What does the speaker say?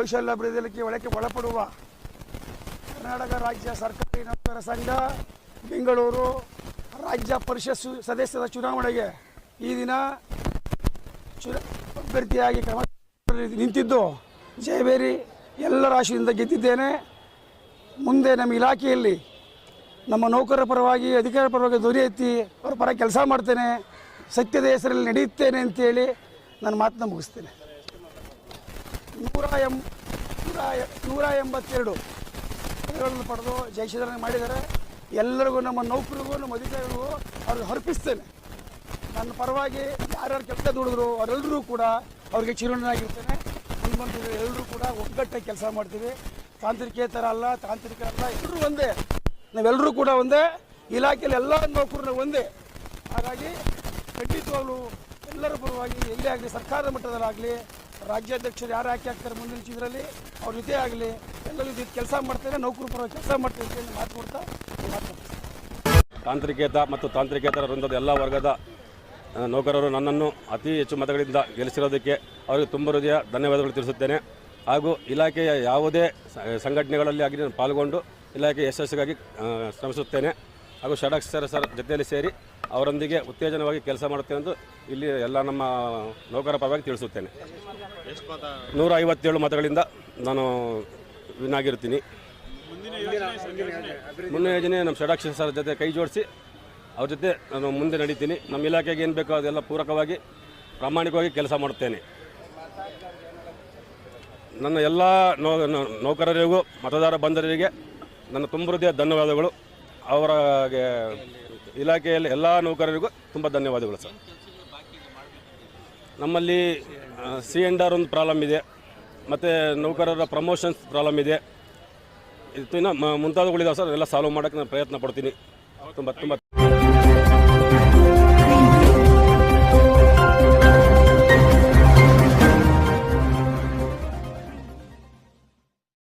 ಕೌಶಲ್ಯ ಅಭಿವೃದ್ಧಿಗೆ ಒಳಪಡುವ ಕರ್ನಾಟಕ ರಾಜ್ಯ ಸರ್ಕಾರಿ ನೌಕರರ ಸಂಘ ಬೆಂಗಳೂರು ರಾಜ್ಯ ಪರಿಷತ್ ಸದಸ್ಯರ ಚುನಾವಣೆಗೆ ಈ ದಿನ ಅಭ್ಯರ್ಥಿಯಾಗಿ ಕ್ರಮ ನಿಂತಿದ್ದು ಜಯಬೇರಿ ಎಲ್ಲರ ಆಶೀರ್ವಾದದಿಂದ ಗೆದ್ದಿದ್ದೇನೆ. ಮುಂದೆ ನಮ್ಮ ಇಲಾಖೆಯಲ್ಲಿ ನಮ್ಮ ನೌಕರರ ಪರವಾಗಿ ಅಧಿಕಾರಿ ಪರವಾಗಿ ಧ್ವನಿ ಎತ್ತಿ ಅವರ ಪರ ಕೆಲಸ ಮಾಡ್ತೇನೆ, ಸತ್ಯದ ಹೆಸರಲ್ಲಿ ನಡೆಯುತ್ತೇನೆ ಅಂತೇಳಿ ನನ್ನ ಮಾತನ್ನ ಮುಗಿಸ್ತೇನೆ. 182 ಪದಗಳನ್ನು ಪಡೆದು ಜಯಶೀಲನೆ ಮಾಡಿದ್ದಾರೆ. ಎಲ್ಲರಿಗೂ ನಮ್ಮ ನೌಕರಿಗೂ ನಮ್ಮ ಅಧಿಕಾರಿಗಳಿಗೂ ಅವ್ರಿಗೆ ಅರ್ಪಿಸ್ತೇನೆ. ನನ್ನ ಪರವಾಗಿ ಯಾರ್ಯಾರು ಕೆಲಸ ದುಡಿದ್ರು ಅವರೆಲ್ಲರೂ ಕೂಡ ಅವ್ರಿಗೆ ಚಿರುಣಾಗಿರ್ತೇನೆ. ಹನುಮಂತರು ಎಲ್ಲರೂ ಕೂಡ ಒಗ್ಗಟ್ಟಾಗಿ ಕೆಲಸ ಮಾಡ್ತೀವಿ. ತಾಂತ್ರಿಕೇತರ ಅಲ್ಲ, ತಾಂತ್ರಿಕರಲ್ಲ, ಎಲ್ಲರೂ ಒಂದೇ. ನಾವೆಲ್ಲರೂ ಕೂಡ ಒಂದೇ. ಇಲಾಖೆಯಲ್ಲಿ ಎಲ್ಲ ನೌಕರರು ಒಂದೇ. ಹಾಗಾಗಿ ಖಂಡಿತವಾಗ್ಲೂ ಎಲ್ಲರ ಪರವಾಗಿ ಎಲ್ಲೇ ಆಗಲಿ, ಸರ್ಕಾರದ ಮಟ್ಟದಲ್ಲಾಗಲಿ, ರಾಜ್ಯಾಧ್ಯಕ್ಷರು ಯಾರು ಆಗ್ತಾರೆ ಮುಂದಿನ ಚಿತ್ರದಲ್ಲಿ ಅವ್ರ ಜೊತೆ ಆಗಲಿ ಎಲ್ಲರೂ ಕೆಲಸ ಮಾಡ್ತೇನೆ, ನೌಕರ ಪರವಾಗಿ ಕೆಲಸ ಮಾಡ್ತೇನೆ ಅಂತ ಮಾತು ಕೊಡ್ತಾ ತಾಂತ್ರಿಕೇತ ಮತ್ತು ತಾಂತ್ರಿಕೇತರ ವೃಂದದ ಎಲ್ಲ ವರ್ಗದ ನೌಕರರು ನನ್ನನ್ನು ಅತಿ ಹೆಚ್ಚು ಮತಗಳಿಂದ ಗೆಲ್ಲಿಸಿರೋದಕ್ಕೆ ಅವರಿಗೆ ತುಂಬ ಹೃದಯ ಧನ್ಯವಾದಗಳು ತಿಳಿಸುತ್ತೇನೆ. ಹಾಗೂ ಇಲಾಖೆಯ ಯಾವುದೇ ಸಂಘಟನೆಗಳಲ್ಲಿ ಆಗಿ ನಾನು ಪಾಲ್ಗೊಂಡು ಇಲಾಖೆ ಯಶಸ್ಸಿಗಾಗಿ ಶ್ರಮಿಸುತ್ತೇನೆ. ಹಾಗೂ ಷಡಕ್ಷರ ಸರ್ ಜೊತೆಯಲ್ಲಿ ಸೇರಿ ಅವರೊಂದಿಗೆ ಉತ್ತೇಜನವಾಗಿ ಕೆಲಸ ಮಾಡುತ್ತೇನೆ ಎಂದು ಇಲ್ಲಿ ಎಲ್ಲ ನಮ್ಮ ನೌಕರ ಪರವಾಗಿ ತಿಳಿಸುತ್ತೇನೆ. 157 ಮತಗಳಿಂದ ನಾನು ವಿನ್ ಆಗಿರ್ತೀನಿ. ಮುಂದಿನ ಯೋಜನೆ ನಮ್ಮ ಷಡಕ್ಷರ ಸರ್ ಜೊತೆ ಕೈ ಜೋಡಿಸಿ ಅವ್ರ ಜೊತೆ ನಾನು ಮುಂದೆ ನಡೀತೀನಿ. ನಮ್ಮ ಇಲಾಖೆಗೆ ಏನು ಬೇಕೋ ಅದೆಲ್ಲ ಪೂರಕವಾಗಿ ಪ್ರಾಮಾಣಿಕವಾಗಿ ಕೆಲಸ ಮಾಡುತ್ತೇನೆ. ನನ್ನ ಎಲ್ಲ ನೌಕರರಿಗೂ ಮತದಾರ ಬಂಧುಗಳಿಗೆ ನನ್ನ ತುಂಬ ಹೃದಯ ಧನ್ಯವಾದಗಳು. ಅವರ ಇಲಾಖೆಯಲ್ಲಿ ಎಲ್ಲ ನೌಕರರಿಗೂ ತುಂಬ ಧನ್ಯವಾದಗಳು ಸರ್. ನಮ್ಮಲ್ಲಿ C&R ಒಂದು ಪ್ರಾಬ್ಲಮ್ ಇದೆ, ಮತ್ತು ನೌಕರರ ಪ್ರಮೋಷನ್ಸ್ ಪ್ರಾಬ್ಲಮ್ ಇದೆ. ಇನ್ನು ಮುಂತಾದವುಗಳಿದಾವೆ ಸರ್. ಎಲ್ಲ ಸಾಲ್ವ್ ಮಾಡೋಕ್ಕೆ ನಾನು ಪ್ರಯತ್ನ ಪಡ್ತೀನಿ. ತುಂಬ